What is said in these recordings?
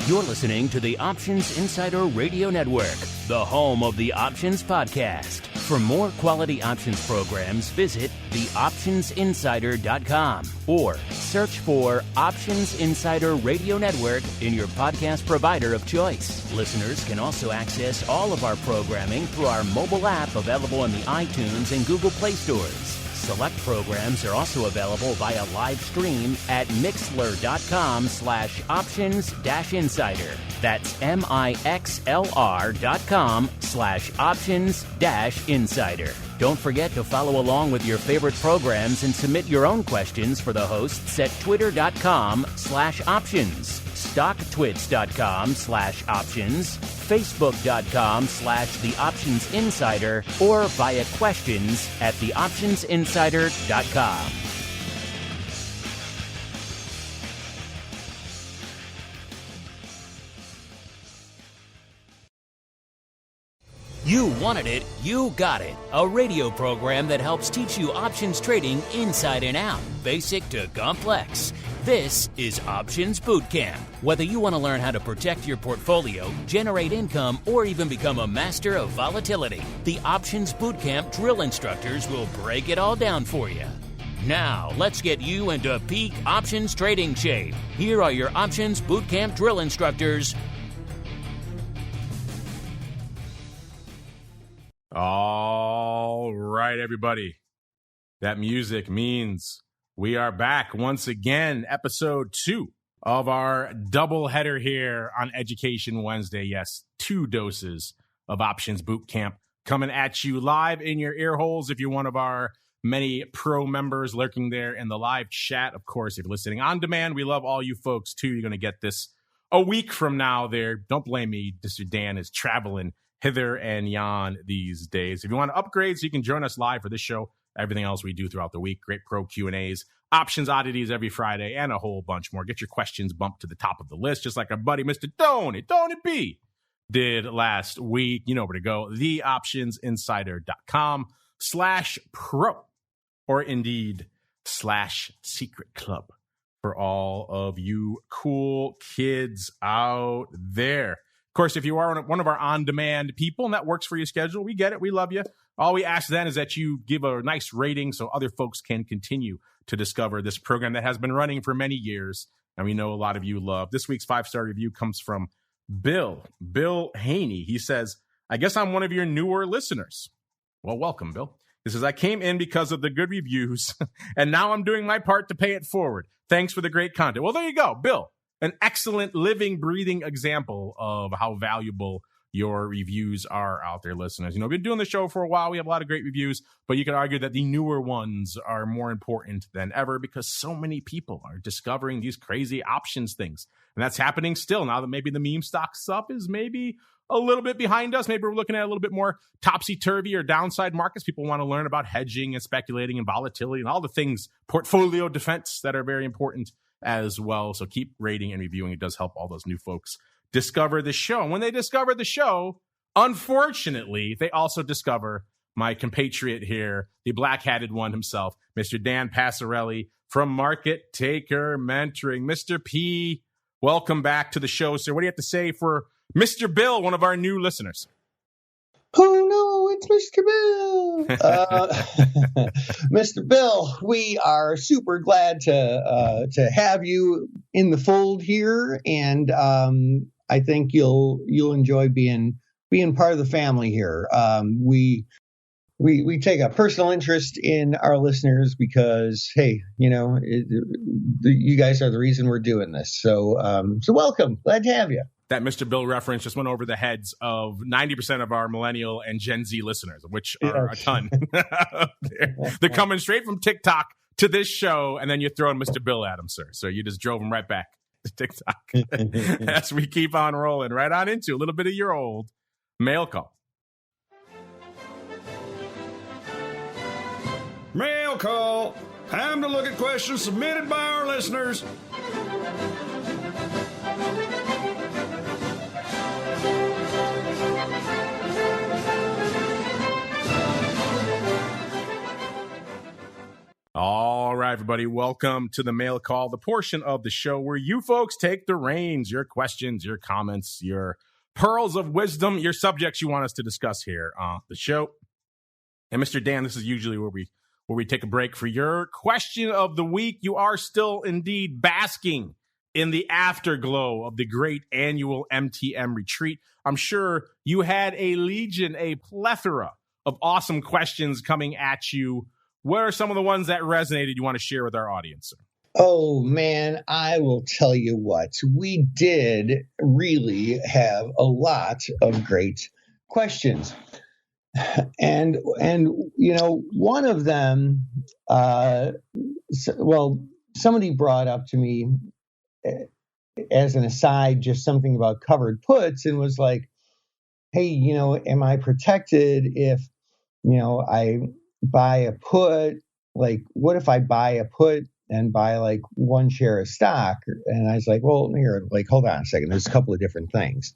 You're listening to the Options Insider Radio Network, the home of the Options Podcast. For more quality options programs, visit theoptionsinsider.com or search for Options Insider Radio Network in your podcast provider of choice. Listeners can also access all of our programming through our mobile app available in the iTunes and Google Play stores. Select programs are also available via live stream at mixlr.com/options-insider. That's mixlr.com/options-insider. Don't forget to follow along with your favorite programs and submit your own questions for the hosts at twitter.com/options, stocktwits.com/options, facebook.com/theoptionsinsider, or via questions at theoptionsinsider.com. You wanted it, you got it. A radio program that helps teach you options trading inside and out, basic to complex. This is Options Bootcamp. Whether you want to learn how to protect your portfolio, generate income, or even become a master of volatility, the Options Bootcamp drill instructors will break it all down for you. Now, let's get you into peak options trading shape. Here are your Options Bootcamp drill instructors. All right, everybody. That music means we are back once again, episode 2 of our doubleheader here on Education Wednesday. Yes, 2 doses of Options Bootcamp coming at you live in your ear holes. If you're one of our many pro members lurking there in the live chat, of course, if you're listening on demand, we love all you folks too. You're going to get this a week from now there. Don't blame me. Mr. Dan is traveling hither and yon these days. If you want to upgrade so you can join us live for this show, everything else we do throughout the week, great pro Q&As, options oddities every Friday, and a whole bunch more. Get your questions bumped to the top of the list, just like our buddy Mr. Donny B did last week. You know where to go, theoptionsinsider.com/pro, or indeed /secret club for all of you cool kids out there. Of course, if you are one of our on-demand people and that works for your schedule, we get it. We love you. All we ask then is that you give a nice rating so other folks can continue to discover this program that has been running for many years, and we know a lot of you love. This week's 5-star review comes from Bill Haney. He says, I guess I'm one of your newer listeners. Well, welcome, Bill. He says, I came in because of the good reviews, and now I'm doing my part to pay it forward. Thanks for the great content. Well, there you go, Bill. An excellent living, breathing example of how valuable your reviews are out there, listeners. You know, we've been doing the show for a while. We have a lot of great reviews, but you could argue that the newer ones are more important than ever because so many people are discovering these crazy options things. And that's happening still now that maybe the meme stock stuff is maybe a little bit behind us. Maybe we're looking at a little bit more topsy-turvy or downside markets. People want to learn about hedging and speculating and volatility and all the things, portfolio defense, that are very important as well. So keep rating and reviewing. It does help all those new folks discover the show. And when they discover the show, unfortunately, they also discover my compatriot here, the black-hatted one himself, Mr. Dan Passarelli from Market Taker Mentoring. Mr. P, welcome back to the show, sir. What do you have to say for Mr. Bill, one of our new listeners? Oh, no, it's Mr. Bill. Mr. Bill, we are super glad to have you in the fold here, and I think you'll enjoy being part of the family here. We take a personal interest in our listeners because, hey, you know, you guys are the reason we're doing this. So welcome. Glad to have you. That Mr. Bill reference just went over the heads of 90% of our millennial and Gen Z listeners, which are a ton. They're coming straight from TikTok to this show, and then you're throwing Mr. Bill at them, sir. So you just drove them right back to TikTok. As we keep on rolling right on into a little bit of your old mail call. Mail call. Time to look at questions submitted by our listeners. All right, everybody. Welcome to the Mail Call, the portion of the show where you folks take the reins, your questions, your comments, your pearls of wisdom, your subjects you want us to discuss here on the show. And Mr. Dan, this is usually where we take a break for your question of the week. You are still indeed basking in the afterglow of the great annual MTM retreat. I'm sure you had a plethora of awesome questions coming at you. What are some of the ones that resonated you want to share with our audience, sir? Oh, man, I will tell you what. We did really have a lot of great questions. And one of them, somebody brought up to me as an aside just something about covered puts and was like, hey, am I protected if, I buy a put? Like, what if I buy a put and buy like one share of stock? And I was like, well, here, like, hold on a second. There's a couple of different things.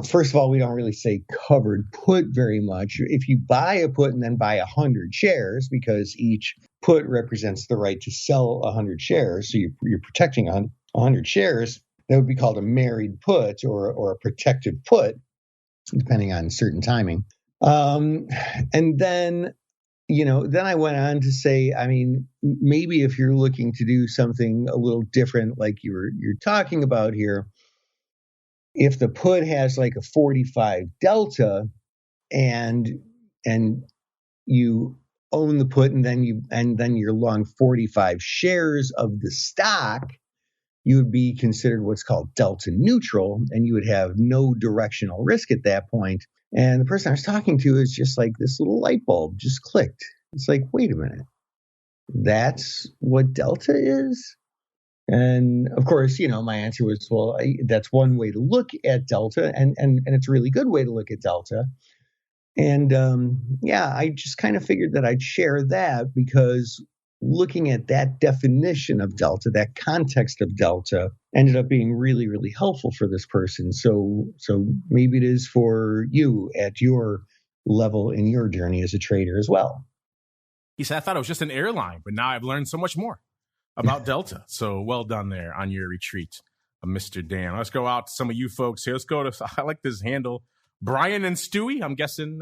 First of all, we don't really say covered put very much. If you buy a put and then buy 100 shares, because each put represents the right to sell 100 shares, so you're protecting 100 shares, that would be called a married put or a protective put, depending on certain timing. And then I went on to say, I mean, maybe if you're looking to do something a little different, like you're talking about here, if the put has like a 45 delta and you own the put and then you're long 45 shares of the stock, you would be considered what's called delta neutral, and you would have no directional risk at that point. And the person I was talking to is just like, this little light bulb just clicked. It's like, wait a minute, that's what delta is? And of course, my answer was, well, that's one way to look at delta, and it's a really good way to look at delta. And I just kind of figured that I'd share that because looking at that definition of delta, that context of delta, ended up being really, really helpful for this person. So maybe it is for you at your level in your journey as a trader as well. He said, I thought it was just an airline, but now I've learned so much more about Delta. So well done there on your retreat, Mr. Dan. Let's go out to some of you folks here. Let's go to, I like this handle, Brian and Stewie. I'm guessing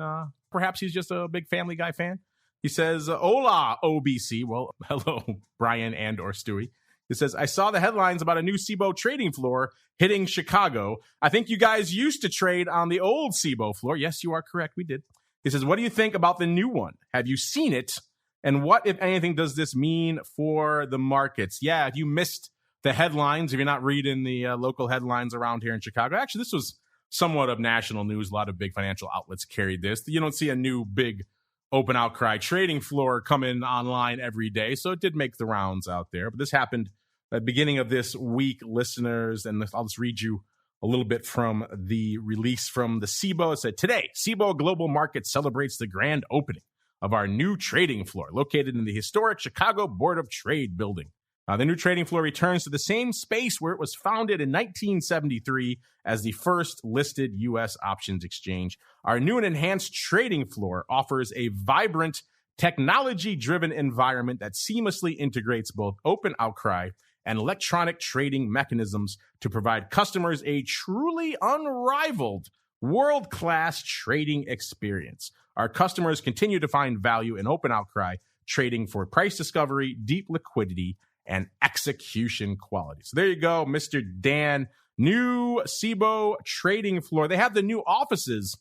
perhaps he's just a big Family Guy fan. He says, hola, OBC. Well, hello, Brian and or Stewie. He says, I saw the headlines about a new Cboe trading floor hitting Chicago. I think you guys used to trade on the old Cboe floor. Yes, you are correct. We did. He says, what do you think about the new one? Have you seen it? And what, if anything, does this mean for the markets? Yeah, if you missed the headlines, if you're not reading the local headlines around here in Chicago, actually, this was somewhat of national news. A lot of big financial outlets carried this. You don't see a new big open outcry trading floor coming online every day. So it did make the rounds out there. But this happened at the beginning of this week, listeners. And I'll just read you a little bit from the release from the Cboe. It said, today, Cboe Global Markets celebrates the grand opening of our new trading floor located in the historic Chicago Board of Trade building. The new trading floor returns to the same space where it was founded in 1973 as the first listed U.S. options exchange. Our new and enhanced trading floor offers a vibrant, technology-driven environment that seamlessly integrates both open outcry and electronic trading mechanisms to provide customers a truly unrivaled world-class trading experience. Our customers continue to find value in open outcry trading for price discovery, deep liquidity, and execution quality. So there you go, Mr. Dan. New Cboe trading floor. They have the new offices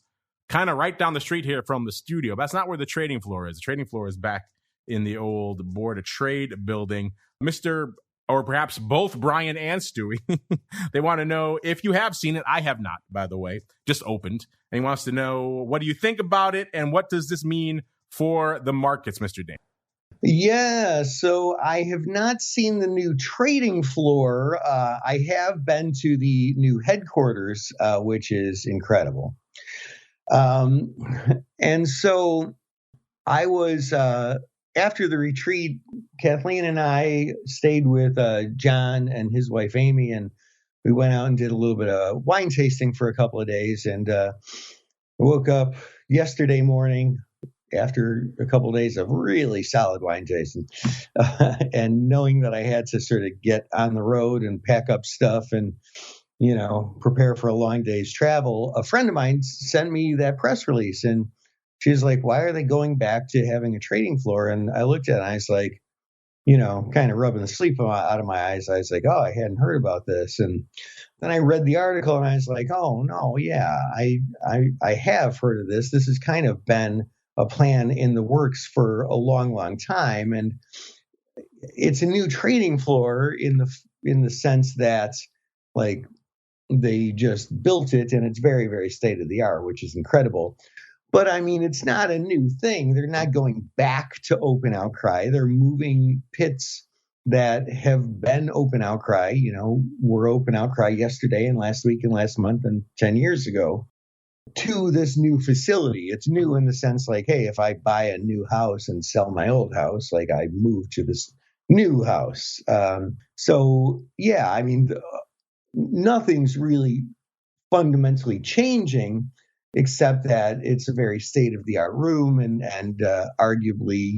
kind of right down the street here from the studio. That's not where the trading floor is. The trading floor is back in the old Board of Trade building. Mr. or perhaps both Brian and Stewie, they want to know if you have seen it. I have not, by the way, just opened. And he wants to know, what do you think about it? And what does this mean for the markets, Mr. Dan? Yeah, so I have not seen the new trading floor. I have been to the new headquarters, which is incredible. And so I was, after the retreat, Kathleen and I stayed with John and his wife, Amy, and we went out and did a little bit of wine tasting for a couple of days. And woke up yesterday morning after a couple of days of really solid wine tasting, and knowing that I had to sort of get on the road and pack up stuff and, prepare for a long day's travel, a friend of mine sent me that press release, and she's like, why are they going back to having a trading floor? And I looked at it and I was like, kind of rubbing the sleep out of my eyes. I was like, oh, I hadn't heard about this. And then I read the article and I was like, oh, no, yeah, I have heard of this. This has kind of been a plan in the works for a long, long time. And it's a new trading floor in the sense that, like, they just built it and it's very, very state of the art, which is incredible. But I mean, it's not a new thing. They're not going back to open outcry. They're moving pits that have been open outcry, were open outcry yesterday and last week and last month and 10 years ago, to this new facility. It's new in the sense like, hey, if I buy a new house and sell my old house, like I move to this new house. So yeah, I mean, nothing's really fundamentally changing, except that it's a very state-of-the-art room, and arguably,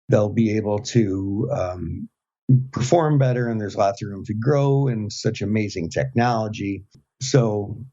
they'll be able to perform better, and there's lots of room to grow, and such amazing technology. So,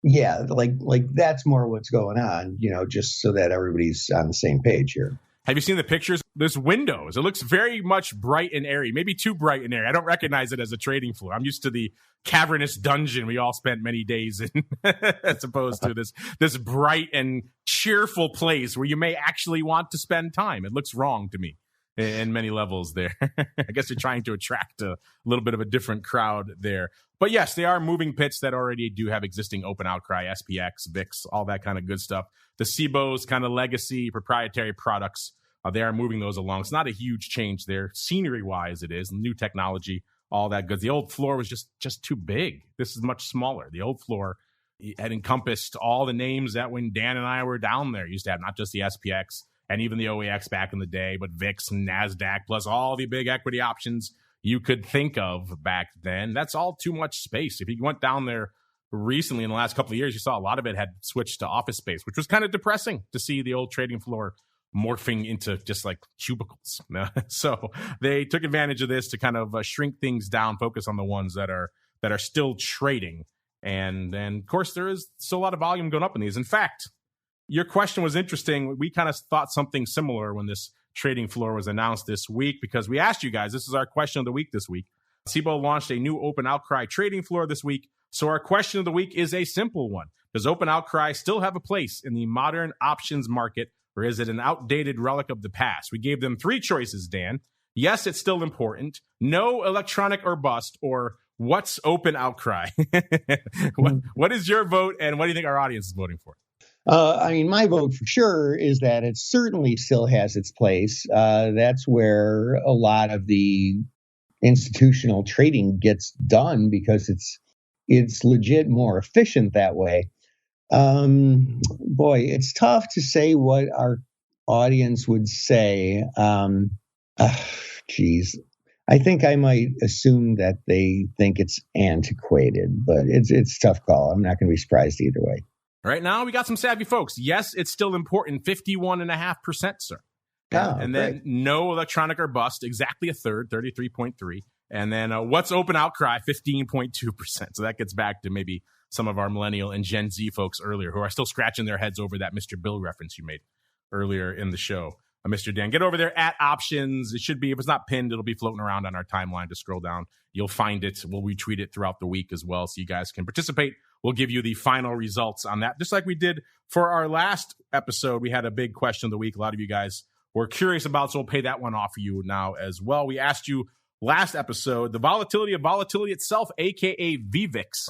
yeah, like that's more what's going on, just so that everybody's on the same page here. Have you seen the pictures? There's windows. It looks very much bright and airy, maybe too bright and airy. I don't recognize it as a trading floor. I'm used to the cavernous dungeon we all spent many days in, as opposed to this bright and cheerful place where you may actually want to spend time. It looks wrong to me in many levels there. I guess you're trying to attract a little bit of a different crowd there. But yes, they are moving pits that already do have existing open outcry, SPX, VIX, all that kind of good stuff. The SIBO's kind of legacy proprietary products, they are moving those along. It's not a huge change there. Scenery-wise, it is. New technology, all that good. The old floor was just too big. This is much smaller. The old floor had encompassed all the names that when Dan and I were down there used to have, not just the SPX and even the OEX back in the day, but VIX and NASDAQ, plus all the big equity options you could think of back then. That's all too much space. If you went down there recently in the last couple of years, you saw a lot of it had switched to office space, which was kind of depressing to see the old trading floor morphing into just like cubicles. So they took advantage of this to kind of shrink things down, focus on the ones that are still trading. And of course, there is still a lot of volume going up in these. In fact, your question was interesting. We kind of thought something similar when this trading floor was announced this week, because we asked you guys, this is our question of the week this week. Cboe launched a new open outcry trading floor this week. So our question of the week is a simple one. Does open outcry still have a place in the modern options market, or is it an outdated relic of the past? We gave them three choices, Dan. Yes, it's still important. No, electronic or bust, or what's open outcry? What is your vote, and what do you think our audience is voting for? I mean, my vote for sure is that it certainly still has its place. That's where a lot of the institutional trading gets done, because it's legit more efficient that way. Boy, it's tough to say what our audience would say. Geez, I think I might assume that they think it's antiquated, but it's a tough call. I'm not going to be surprised either way. Right now, we got some savvy folks. Yes, it's still important. 51.5%, sir. And then great. No, electronic or bust, exactly a third, 33.3%. And then what's open outcry, 15.2%. So that gets back to maybe some of our millennial and Gen Z folks earlier who are still scratching their heads over that Mr. Bill reference you made earlier in the show. Mr. Dan, get over there at options. It should be, if it's not pinned, it'll be floating around on our timeline. Just scroll down. You'll find it. We'll retweet it throughout the week as well, so you guys can participate. We'll give you the final results on that, just like we did for our last episode. We had a big question of the week. A lot of you guys were curious about, so we'll pay that one off for you now as well. We asked you last episode, the volatility of volatility itself, aka VVIX,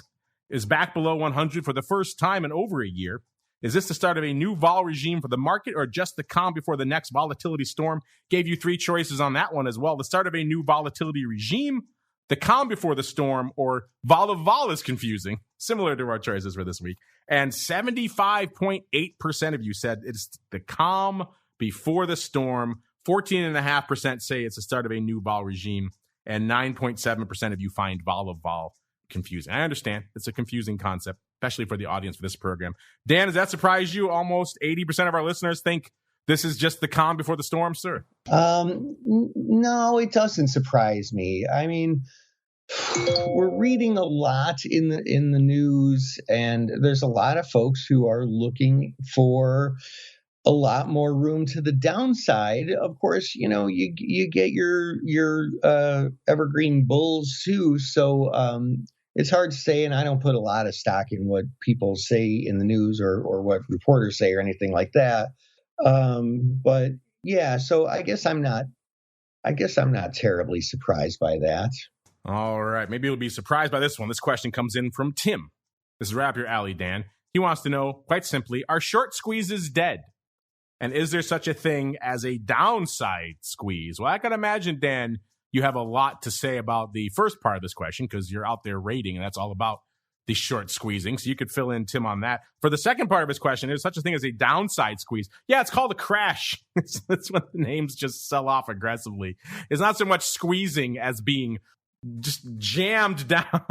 is back below 100 for the first time in over a year. Is this the start of a new vol regime for the market, or just the calm before the next volatility storm? Gave you three choices on that one as well. The start of a new volatility regime, the calm before the storm, or vol is confusing, similar to our choices for this week. And 75.8% of you said it's the calm before the storm. 14.5% say it's the start of a new vol regime. And 9.7% of you find vol confusing. I understand. It's a confusing concept, especially for the audience for this program. Dan, does that surprise you? Almost 80% of our listeners think this is just the calm before the storm, sir? No, it doesn't surprise me. I mean, we're reading a lot in the news, and there's a lot of folks who are looking for a lot more room to the downside. Of course, you get your evergreen bulls too. So it's hard to say, and I don't put a lot of stock in what people say in the news or what reporters say or anything like that. But yeah, so I guess I'm not terribly surprised by that. All right. Maybe you'll be surprised by this one. This question comes in from Tim. This is right up your alley, Dan. He wants to know, quite simply, are short squeezes dead? And is there such a thing as a downside squeeze? Well, I can imagine, Dan, you have a lot to say about the first part of this question because you're out there rating, and that's all about the short squeezing. So you could fill in Tim on that. For the second part of his question, is such a thing as a downside squeeze? Yeah, it's called a crash. That's when the names just sell off aggressively. It's not so much squeezing as being just jammed down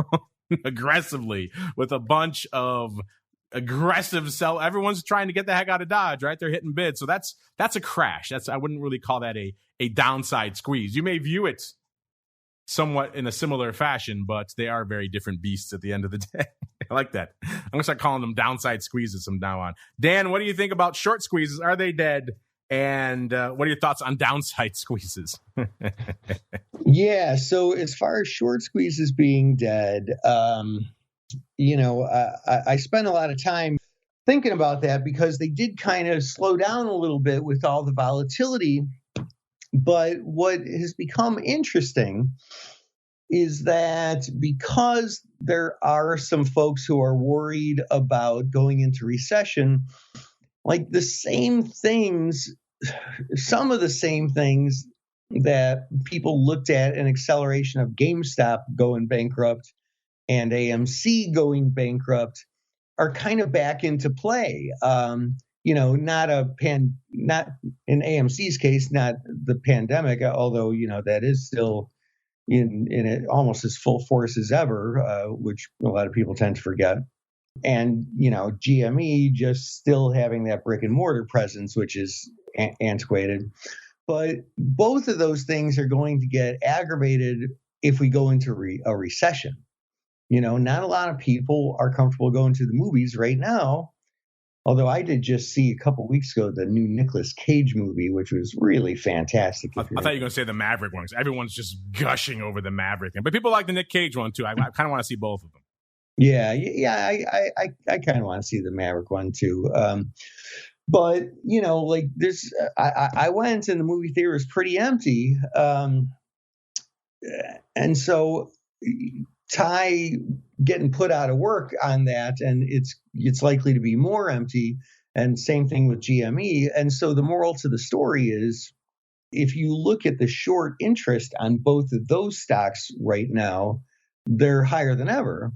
aggressively with a bunch of aggressive sell. Everyone's trying to get the heck out of Dodge, right? They're hitting bids. So that's a crash. I wouldn't really call that a downside squeeze. You may view it somewhat in a similar fashion, but they are very different beasts at the end of the day. I like that. I'm going to start calling them downside squeezes from now on. Dan, what do you think about short squeezes? Are they dead? And what are your thoughts on downside squeezes? Yeah, so as far as short squeezes being dead, I spent a lot of time thinking about that because they did kind of slow down a little bit with all the volatility. But what has become interesting is that because there are some folks who are worried about going into recession, like some of the same things that people looked at an acceleration of GameStop going bankrupt and AMC going bankrupt are kind of back into play. Not in AMC's case, not the pandemic, although, that is still in it almost as full force as ever, which a lot of people tend to forget. And, GME just still having that brick and mortar presence, which is antiquated. But both of those things are going to get aggravated if we go into a recession. Not a lot of people are comfortable going to the movies right now. Although I did just see a couple weeks ago the new Nicolas Cage movie, which was really fantastic. I thought you were going to say the Maverick one, because everyone's just gushing over the Maverick thing. But people like the Nick Cage one, too. I kind of want to see both of them. Yeah, I kind of want to see the Maverick one, too. But, this, I went and the movie theater was pretty empty. And so Ty getting put out of work on that, and it's likely to be more empty, and same thing with GME. And so the moral to the story is, if you look at the short interest on both of those stocks right now, they're higher than ever.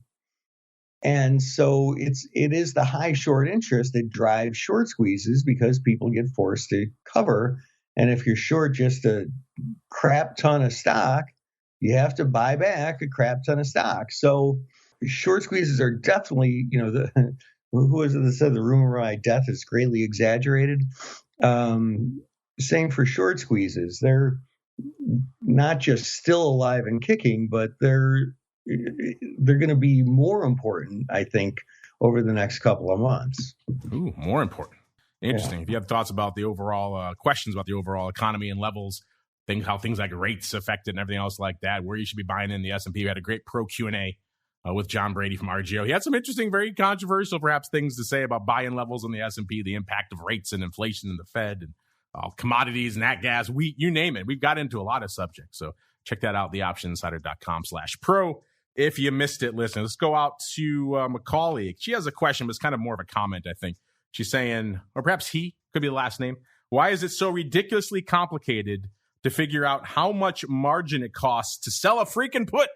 And so it is the high short interest that drives short squeezes because people get forced to cover. And if you're short just a crap ton of stock, you have to buy back a crap ton of stock. So short squeezes are definitely, who is it that said the rumor of my death is greatly exaggerated? Same for short squeezes. They're not just still alive and kicking, but they're going to be more important, I think, over the next couple of months. Ooh, more important. Interesting. Yeah. If you have thoughts about the overall questions about the overall economy and levels, how things like rates affect it and everything else like that, where you should be buying in the S&P. We had a great pro Q&A with John Brady from RGO. He had some interesting, very controversial, perhaps, things to say about buy-in levels on the S&P, the impact of rates and inflation in the Fed, and commodities, nat gas, wheat, you name it. We've got into a lot of subjects. So check that out, theoptioninsider.com/pro. If you missed it, listen, let's go out to Macaulay. She has a question, but it's kind of more of a comment, I think. She's saying, or perhaps he, could be the last name, why is it so ridiculously complicated to figure out how much margin it costs to sell a freaking put?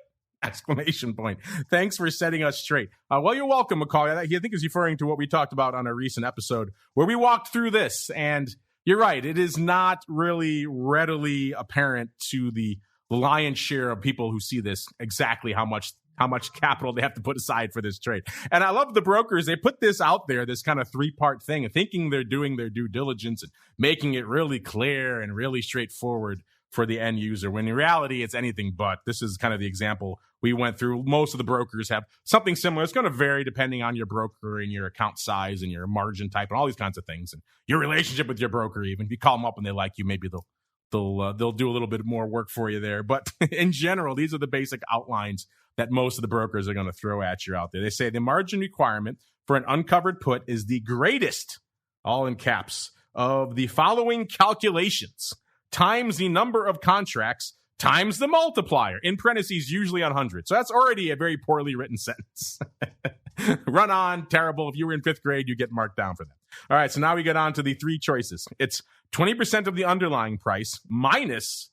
Exclamation point. Thanks for setting us straight. Well, you're welcome, Macaulay. I think is referring to what we talked about on a recent episode where we walked through this. And you're right. It is not really readily apparent to the lion's share of people who see this exactly how much how much capital they have to put aside for this trade. And I love the brokers. They put this out there, this kind of 3-part thing, thinking they're doing their due diligence and making it really clear and really straightforward for the end user, when in reality, it's anything but. This is kind of the example we went through. Most of the brokers have something similar. It's going to vary depending on your broker and your account size and your margin type and all these kinds of things, and your relationship with your broker. Even if you call them up and they like you, maybe they'll do a little bit more work for you there. But in general, these are the basic outlines that most of the brokers are going to throw at you out there. They say the margin requirement for an uncovered put is the greatest, all in caps, of the following calculations times the number of contracts times the multiplier, in parentheses, usually on 100. So that's already a very poorly written sentence. Run on, terrible. If you were in 5th grade, you get marked down for that. All right, so now we get on to the 3 choices. It's 20% of the underlying price minus,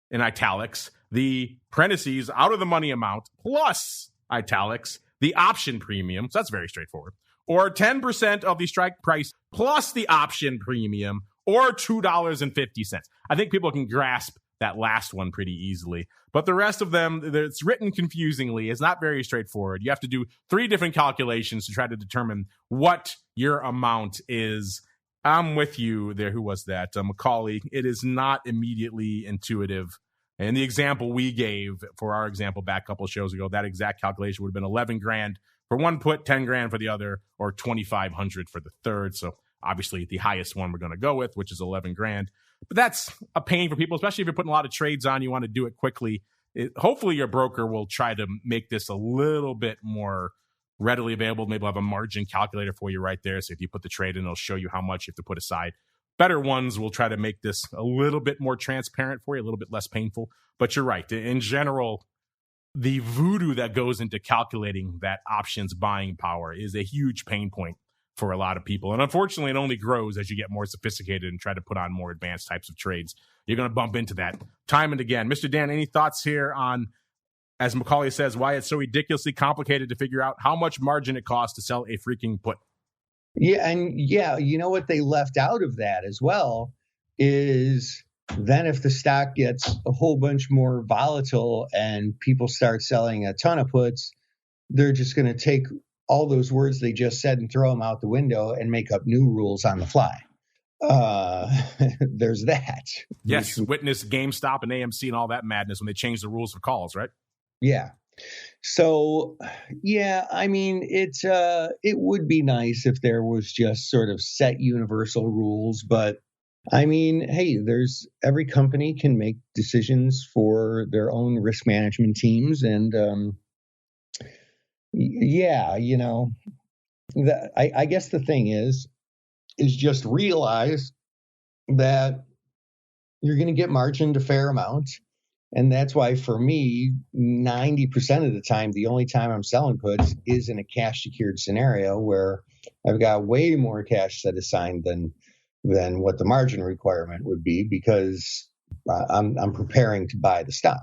in italics, the parentheses out of the money amount plus, italics, the option premium. So that's very straightforward. Or 10% of the strike price plus the option premium, or $2.50. I think people can grasp that last one pretty easily. But the rest of them, it's written confusingly. It's not very straightforward. You have to do 3 different calculations to try to determine what your amount is. I'm with you there. Who was that? Macaulay. It is not immediately intuitive. And the example we gave for our example back a couple of shows ago, that exact calculation would have been 11 grand for one put, 10 grand for the other, or 2,500 for the third. So obviously the highest one we're going to go with, which is 11 grand. But that's a pain for people, especially if you're putting a lot of trades on, you want to do it quickly. Hopefully your broker will try to make this a little bit more readily available. Maybe we'll have a margin calculator for you right there. So if you put the trade in, it'll show you how much you have to put aside. Better ones will try to make this a little bit more transparent for you, a little bit less painful. But you're right. In general, the voodoo that goes into calculating that options buying power is a huge pain point for a lot of people. And unfortunately, it only grows as you get more sophisticated and try to put on more advanced types of trades. You're going to bump into that time and again. Mr. Dan, any thoughts here on, as Macaulay says, why it's so ridiculously complicated to figure out how much margin it costs to sell a freaking put? Yeah, and you know what they left out of that as well is then if the stock gets a whole bunch more volatile and people start selling a ton of puts, they're just going to take all those words they just said and throw them out the window and make up new rules on the fly. There's that. Yes, witness GameStop and AMC and all that madness when they change the rules for calls, right? Yeah. So, yeah, I mean, it would be nice if there was just sort of set universal rules, but I mean, hey, every company can make decisions for their own risk management teams, and yeah, you know, I guess the thing is just realize that you're going to get margined a fair amount. And that's why for me, 90% of the time, the only time I'm selling puts is in a cash secured scenario where I've got way more cash set aside than what the margin requirement would be, because I'm preparing to buy the stock.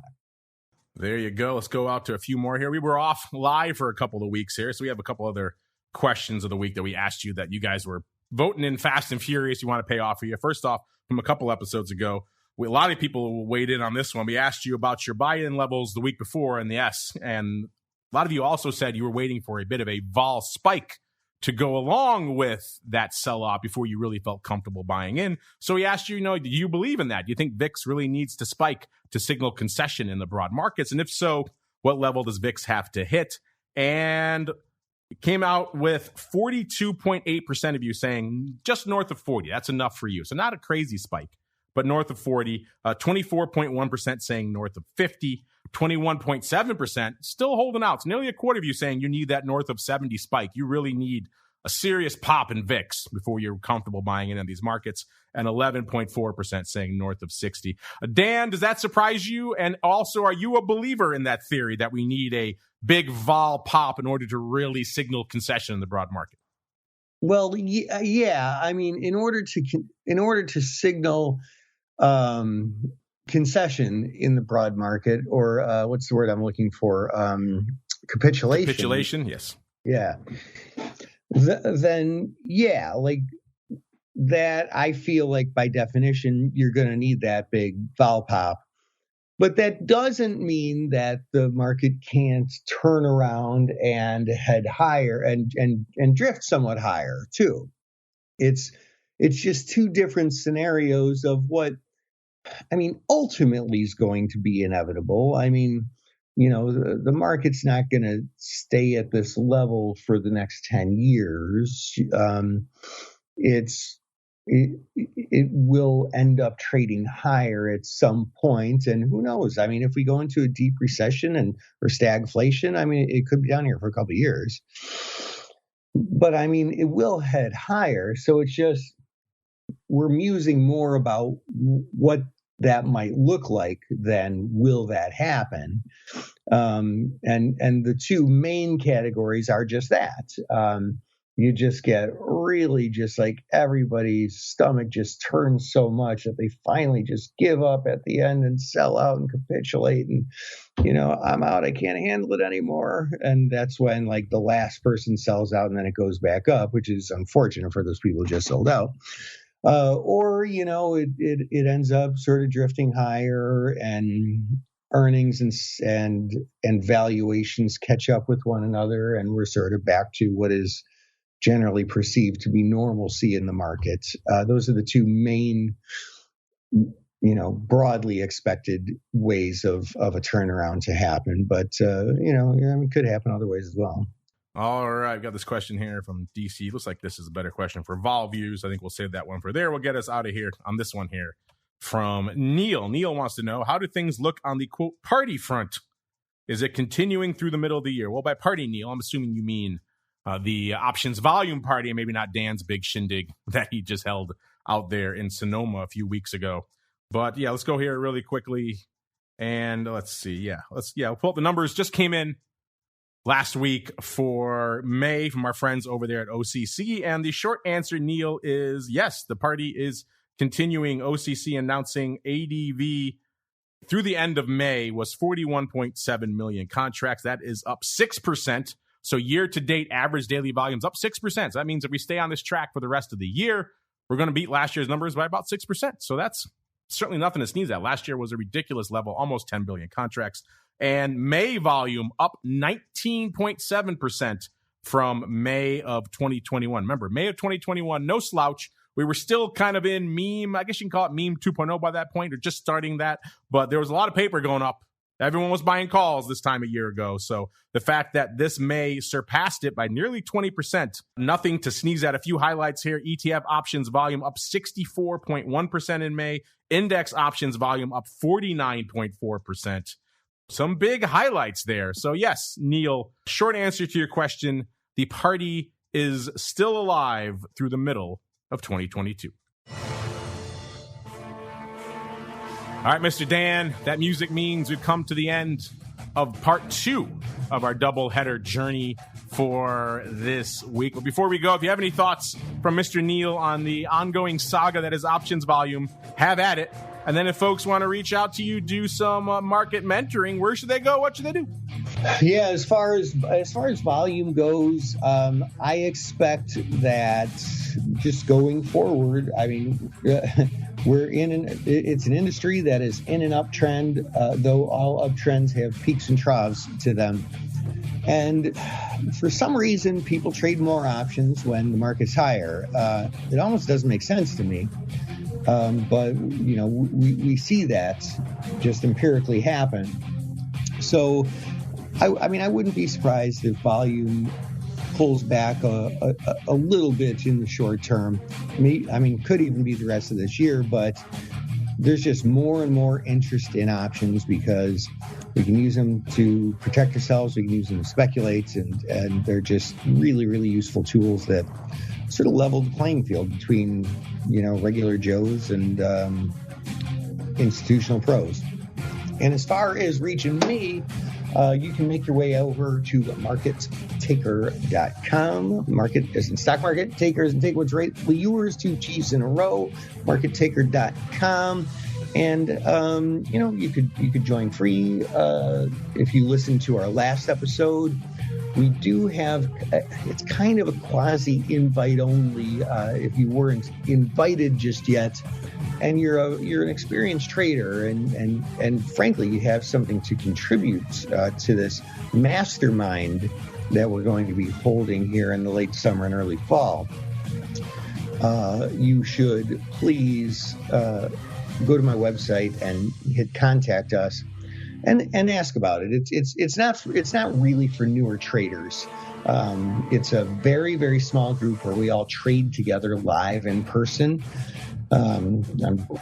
There you go. Let's go out to a few more here. We were off live for a couple of weeks here, so we have a couple other questions of the week that we asked you that you guys were voting in fast and furious. You want to pay off for you. First off, from a couple episodes ago, a lot of people weighed in on this one. We asked you about your buy-in levels the week before and the S, and a lot of you also said you were waiting for a bit of a vol spike to go along with that sell-off before you really felt comfortable buying in. So we asked you, do you believe in that? Do you think VIX really needs to spike to signal concession in the broad markets? And if so, what level does VIX have to hit? And it came out with 42.8% of you saying just north of 40. That's enough for you. So not a crazy spike, but north of 40. 24.1% saying north of 50. 21.7% still holding out. It's nearly a quarter of you saying you need that north of 70 spike. You really need a serious pop in VIX before you're comfortable buying in these markets. And 11.4% saying north of 60. Dan, does that surprise you? And also, are you a believer in that theory that we need a big vol pop in order to really signal concession in the broad market? Well, yeah. I mean, in order to signal concession in the broad market, or what's the word I'm looking for? Capitulation. Capitulation, yes. Yeah. Then, yeah, like that, I feel like by definition, you're going to need that big vol pop. But that doesn't mean that the market can't turn around and head higher and drift somewhat higher too. It's just two different scenarios of what, I mean, ultimately is going to be inevitable. I mean, the market's not going to stay at this level for the next 10 years. It will end up trading higher at some point, and who knows? I mean, if we go into a deep recession or stagflation, I mean, it could be down here for a couple of years. But I mean, it will head higher. So it's just we're musing more about what that might look like than will that happen. And the two main categories are just that. You just get really just like everybody's stomach just turns so much that they finally just give up at the end and sell out and capitulate. And, I'm out. I can't handle it anymore. And that's when like the last person sells out and then it goes back up, which is unfortunate for those people who just sold out. Or, it ends up sort of drifting higher and earnings and valuations catch up with one another. And we're sort of back to what is generally perceived to be normalcy in the market. Those are the two main, broadly expected ways of a turnaround to happen. But, it could happen other ways as well. All right. We've got this question here from DC. Looks like this is a better question for Vol Views. I think we'll save that one for there. We'll get us out of here on this one here from Neil. Neil wants to know, how do things look on the, quote, party front? Is it continuing through the middle of the year? Well, by party, Neil, I'm assuming you mean the options volume party, and maybe not Dan's big shindig that he just held out there in Sonoma a few weeks ago. But yeah, let's go here really quickly. And let's see. We'll pull up the numbers. Just came in last week for May from our friends over there at OCC. And the short answer, Neil, is yes, the party is continuing. OCC announcing ADV through the end of May was 41.7 million contracts. That is up 6%. So year-to-date average daily volumes up 6%. So that means if we stay on this track for the rest of the year, we're going to beat last year's numbers by about 6%. So that's certainly nothing to sneeze at. Last year was a ridiculous level, almost 10 billion contracts. And May volume up 19.7% from May of 2021. Remember, May of 2021, no slouch. We were still kind of in meme, I guess you can call it meme 2.0 by that point, or just starting that. But there was a lot of paper going up. Everyone was buying calls this time a year ago. So the fact that this May surpassed it by nearly 20%, nothing to sneeze at. A few highlights here. ETF options volume up 64.1% in May. Index options volume up 49.4%. Some big highlights there. So yes, Neil, short answer to your question, the party is still alive through the middle of 2022. All right, Mr. Dan, that music means we've come to the end of part 2 of our doubleheader journey for this week. But before we go, if you have any thoughts from Mr. Neil on the ongoing saga that is options volume, have at it. And then if folks want to reach out to you, do some market mentoring, where should they go? What should they do? Yeah, as far as volume goes, I expect that just going forward, I mean, it's an industry that is in an uptrend, though all uptrends have peaks and troughs to them. And for some reason, people trade more options when the market's higher. It almost doesn't make sense to me. But, we see that just empirically happen. So, I mean, I wouldn't be surprised if volume pulls back a little bit in the short term. I mean, could even be the rest of this year, but there's just more and more interest in options because we can use them to protect ourselves. We can use them to speculate, and they're just really, really useful tools that sort of level the playing field between, regular Joes and institutional pros. And as far as reaching me, you can make your way over to markettaker.com. Market is in stock market, takers and take what's rightfully yours, 2 G's in a row, markettaker.com. And, you could join free. If you listen to our last episode, We do have, it's kind of a quasi invite only, if you weren't invited just yet, and you're an experienced trader, and frankly, you have something to contribute to this mastermind that we're going to be holding here in the late summer and early fall. You should please go to my website and hit contact us and ask about it. It's not really for newer traders. It's a very, very small group where we all trade together live in person. I'm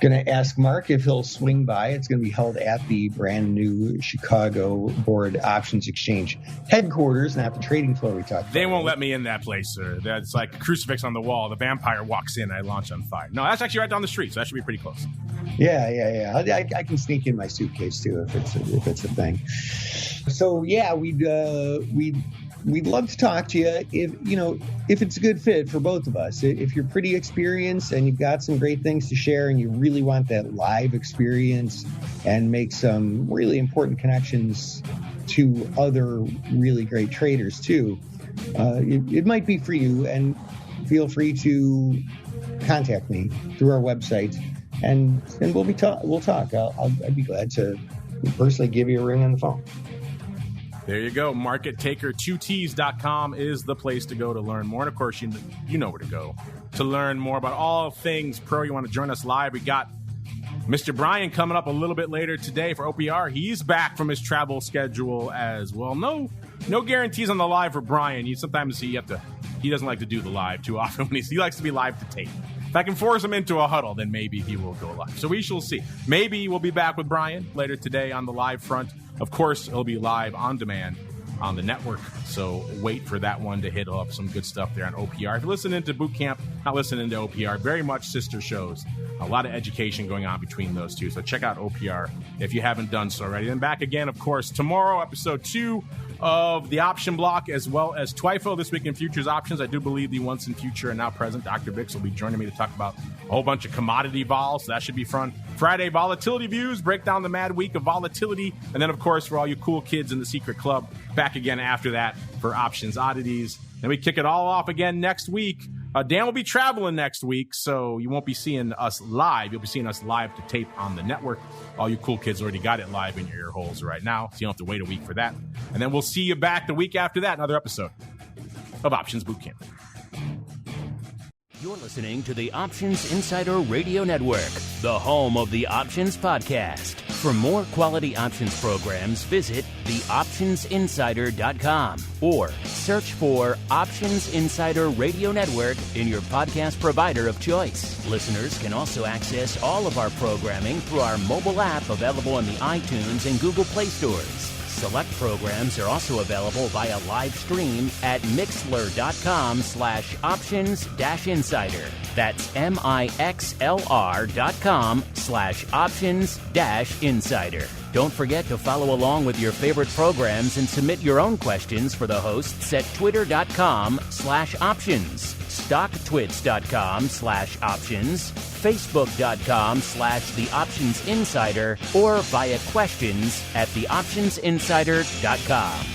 going to ask Mark if he'll swing by. It's going to be held at the brand new Chicago Board Options Exchange headquarters, not the trading floor we talked about. They won't let me in that place, sir. That's like a crucifix on the wall. The vampire walks in, I launch on fire. No, that's actually right down the street, so that should be pretty close. Yeah. I can sneak in my suitcase too if it's a thing. So yeah, we'd love to talk to you if it's a good fit for both of us. If you're pretty experienced and you've got some great things to share and you really want that live experience and make some really important connections to other really great traders too, it might be for you. And feel free to contact me through our website, and we'll talk. I'd be glad to personally give you a ring on the phone. There you go. MarketTaker2Ts.com is the place to go to learn more. And of course, you know where to go to learn more about all things pro. You want to join us live? We got Mr. Brian coming up a little bit later today for OPR. He's back from his travel schedule as well. No guarantees on the live for Brian. Sometimes he doesn't like to do the live too often. He likes to be live to tape. If I can force him into a huddle, then maybe he will go live. So we shall see. Maybe we'll be back with Brian later today on the live front. Of course, it'll be live on demand on the network. So wait for that one to hit up. Some good stuff there on OPR. If you're listening to Boot Camp, not listening to OPR, very much sister shows. A lot of education going on between those two. So check out OPR if you haven't done so already. Then back again, of course, tomorrow, episode 2 of the Option Block, as well as TWIFO, This Week in Futures Options. I do believe the once in future and now present Dr. Bix will be joining me to talk about a whole bunch of commodity vols. So that should be fun. Friday, Volatility Views, break down the mad week of volatility. And then, of course, for all you cool kids in the secret club, back again after that for Options Oddities. Then we kick it all off again next week. Dan will be traveling next week, so you won't be seeing us live. You'll be seeing us live to tape on the network. All you cool kids already got it live in your ear holes right now, so you don't have to wait a week for that. And then we'll see you back the week after that, another episode of Options Boot Camp. You're listening to the Options Insider Radio Network, the home of the Options Podcast. For more quality options programs, visit theoptionsinsider.com or search for Options Insider Radio Network in your podcast provider of choice. Listeners can also access all of our programming through our mobile app available in the iTunes and Google Play stores. Select programs are also available via live stream at mixlr.com/options-insider. That's mixlr.com/options-insider. Don't forget to follow along with your favorite programs and submit your own questions for the hosts at twitter.com/options, stocktwits.com/options, facebook.com/theoptionsinsider, or via questions at theoptionsinsider.com.